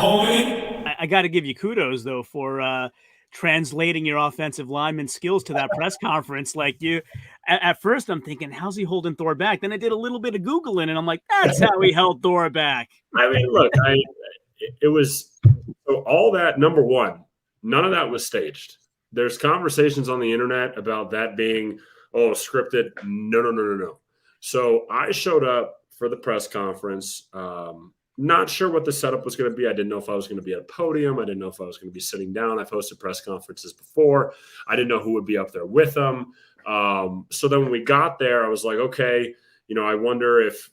I got to give you kudos though for translating your offensive lineman skills to that press conference. Like at first I'm thinking, how's he holding Thor back? Then I did a little bit of Googling and I'm like, that's how he held Thor back. I mean, look, it was so all that. Number one, none of that was staged. There's conversations on the internet about that being scripted. No. So I showed up for the press conference. Not sure what the setup was going to be. I didn't know if I was going to be at a podium. I didn't know if I was going to be sitting down. I've hosted press conferences before. I didn't know who would be up there with them. So then when we got there, I was like, okay, I wonder if,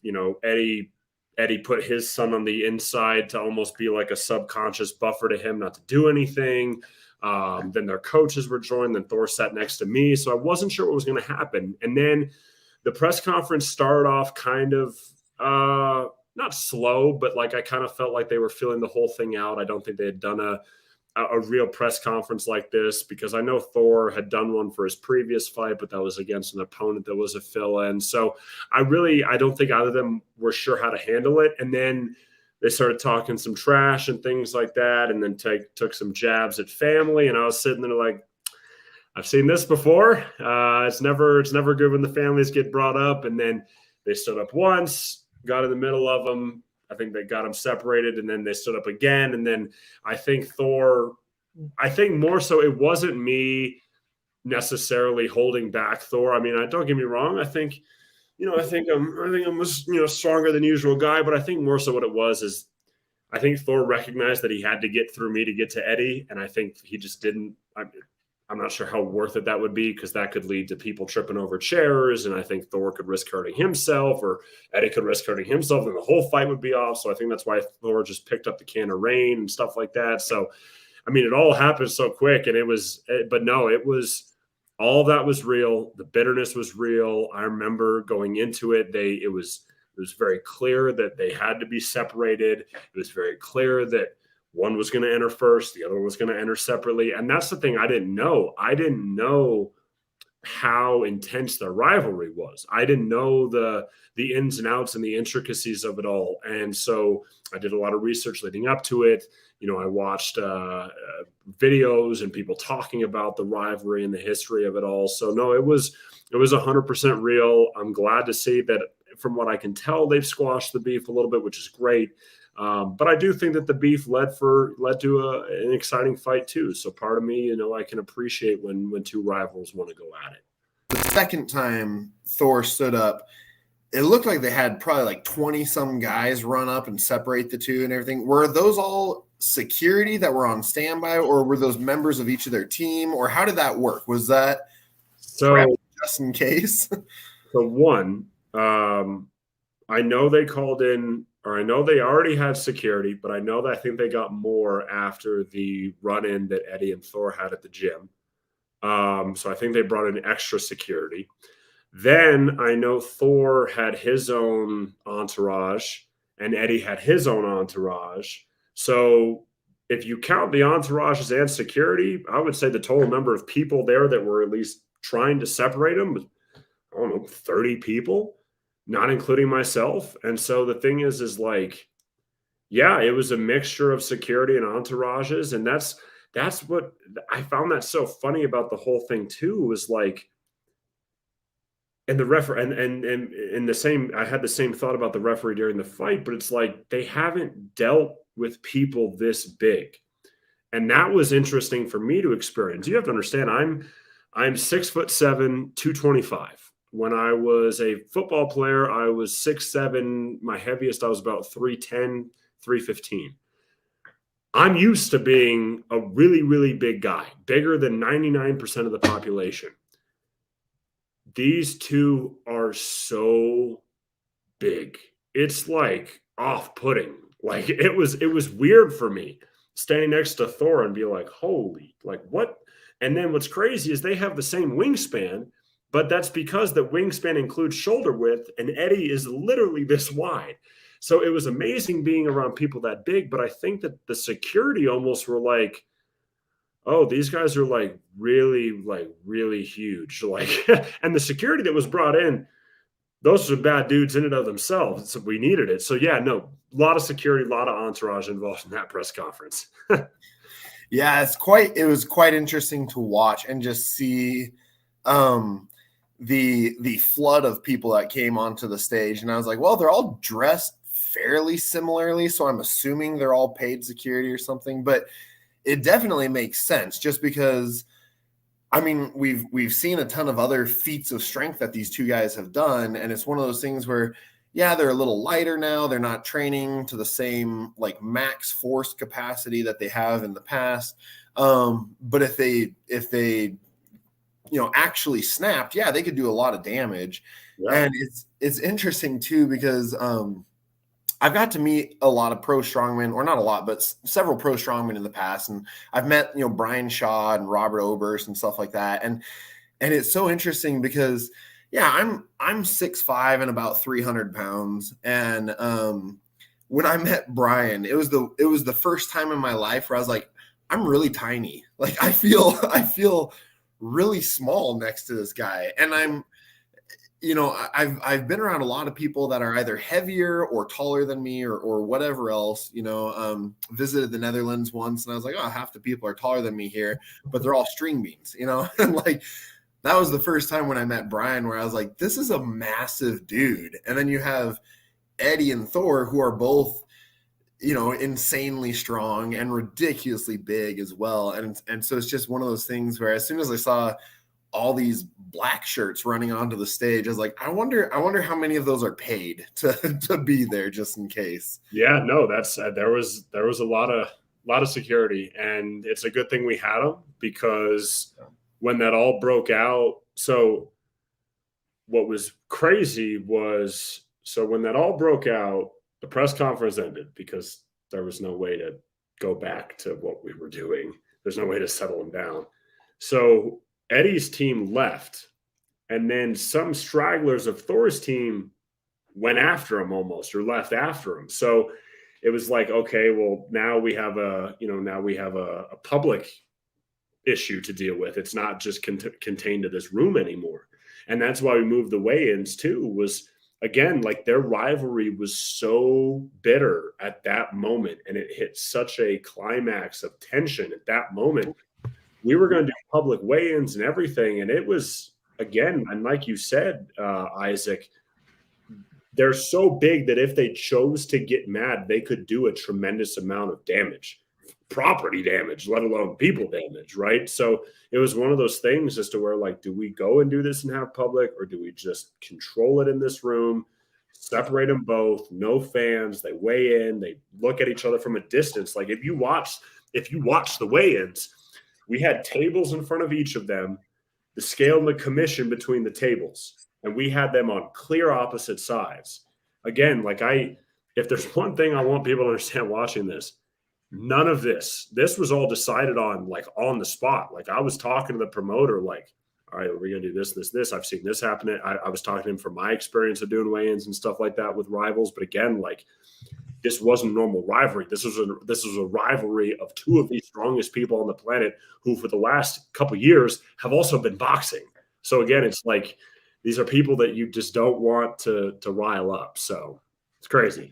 Eddie put his son on the inside to almost be like a subconscious buffer to him not to do anything. Then their coaches were joined. Then Thor sat next to me. So I wasn't sure what was going to happen. And then the press conference started off kind of not slow, but like I kind of felt like they were filling the whole thing out. I don't think they had done a real press conference like this because I know Thor had done one for his previous fight, but that was against an opponent that was a fill-in. So I don't think either of them were sure how to handle it. And then they started talking some trash and things like that, and then took some jabs at family. And I was sitting there like, I've seen this before. It's never good when the families get brought up. And then they stood up once, got in the middle of them. I think they got them separated, and then they stood up again. And then I think more so it wasn't me necessarily holding back Thor. I mean, don't get me wrong. I think I'm stronger than usual guy, but I think more so what it was is I think Thor recognized that he had to get through me to get to Eddie. And I think he just didn't. I'm not sure how worth it that would be because that could lead to people tripping over chairs. And I think Thor could risk hurting himself or Eddie could risk hurting himself and the whole fight would be off. So I think that's why Thor just picked up the can of rain and stuff like that. So, I mean, it all happened so quick and it was all that was real. The bitterness was real. I remember going into it. It was very clear that they had to be separated. It was very clear that one was going to enter first, the other was going to enter separately. And that's the thing I didn't know. I didn't know how intense the rivalry was. I didn't know the ins and outs and the intricacies of it all. And so I did a lot of research leading up to it. I watched videos and people talking about the rivalry and the history of it all. So no, it was 100% real. I'm glad to see that from what I can tell, they've squashed the beef a little bit, which is great. But I do think that the beef led to an exciting fight too. So part of me, I can appreciate when two rivals want to go at it. The second time Thor stood up, it looked like they had probably like 20 some guys run up and separate the two and everything. Were those all security that were on standby, or were those members of each of their team, or how did that work? Was that just in case? So one, I know they called in, or I know they already had security, but I know that I think they got more after the run-in that Eddie and Thor had at the gym. So I think they brought in extra security. Then I know Thor had his own entourage and Eddie had his own entourage. So if you count the entourages and security, I would say the total number of people there that were at least trying to separate them was, 30 people, not including myself. And so the thing is like, yeah, it was a mixture of security and entourages. And that's what I found that so funny about the whole thing too, was like, and the referee and in the same, I had the same thought about the referee during the fight, but it's like, they haven't dealt with people this big. And that was interesting for me to experience. You have to understand, I'm 6'7", 225. When I was a football player, I was 6'7". My heaviest, I was about 310, 315. I'm used to being a really, really big guy, bigger than 99% of the population. These two are so big. It's like off-putting. Like it was weird for me standing next to Thor and be like, holy, like what? And then what's crazy is they have the same wingspan, but that's because the wingspan includes shoulder width, and Eddie is literally this wide. So it was amazing being around people that big, but I think that the security almost were like, oh, these guys are really huge. Like, and the security that was brought in, those are bad dudes in and of themselves. So we needed it. So yeah, no, a lot of security, a lot of entourage involved in that press conference. Yeah, it was quite interesting to watch and just see the flood of people that came onto the stage. And I was like, well, they're all dressed fairly similarly, so I'm assuming they're all paid security or something, but it definitely makes sense just because I mean, we've seen a ton of other feats of strength that these two guys have done, and it's one of those things where, yeah, they're a little lighter now. They're not training to the same like max force capacity that they have in the past. But if they actually snapped, yeah, they could do a lot of damage. Yeah. And it's interesting too because I've got to meet a lot of pro strongmen, or not a lot, but several pro strongmen in the past. And I've met, Brian Shaw and Robert Oberst and stuff like that. And it's so interesting because, yeah, I'm 6'5" and about 300 pounds. And when I met Brian, it was the first time in my life where I was like, I'm really tiny. Like I feel really small next to this guy. And I've been around a lot of people that are either heavier or taller than me or whatever else, visited the Netherlands once and I was like, oh, half the people are taller than me here, but they're all string beans, and like, that was the first time when I met Brian where I was like, this is a massive dude. And then you have Eddie and Thor who are both, insanely strong and ridiculously big as well. And so it's just one of those things where as soon as I saw all these black shirts running onto the stage, I was like, I wonder how many of those are paid to be there just in case. Yeah, no, that's there was a lot of security, and it's a good thing we had them because when that all broke out, so what was crazy was, so when that all broke out, the press conference ended because there was no way to go back to what we were doing. There's no way to settle them down. So Eddie's team left, and then some stragglers of Thor's team went after him almost, or left after him. So it was like, okay, well, now we have a public issue to deal with. It's not just contained to this room anymore. And that's why we moved the weigh-ins too, was again, like their rivalry was so bitter at that moment. And it hit such a climax of tension at that moment. We were going to do public weigh-ins and everything. And it was, again, and like you said, Isaac, they're so big that if they chose to get mad, they could do a tremendous amount of damage, property damage, let alone people damage, right? So it was one of those things as to where, like, do we go and do this and have public, or do we just control it in this room, separate them both, no fans, they weigh in, they look at each other from a distance. Like if you watch the weigh-ins, we had tables in front of each of them, the scale and the commission between the tables, and we had them on clear opposite sides. Again, like if there's one thing I want people to understand watching this, none of this was all decided on, like, on the spot. Like I was talking to the promoter, like, all right, we're going to do this. I've seen this happen. I was talking to him from my experience of doing weigh-ins and stuff like that with rivals. But again, like, this wasn't normal rivalry. This was a rivalry of two of the strongest people on the planet who for the last couple of years have also been boxing. So again, it's like, these are people that you just don't want to rile up. So it's crazy.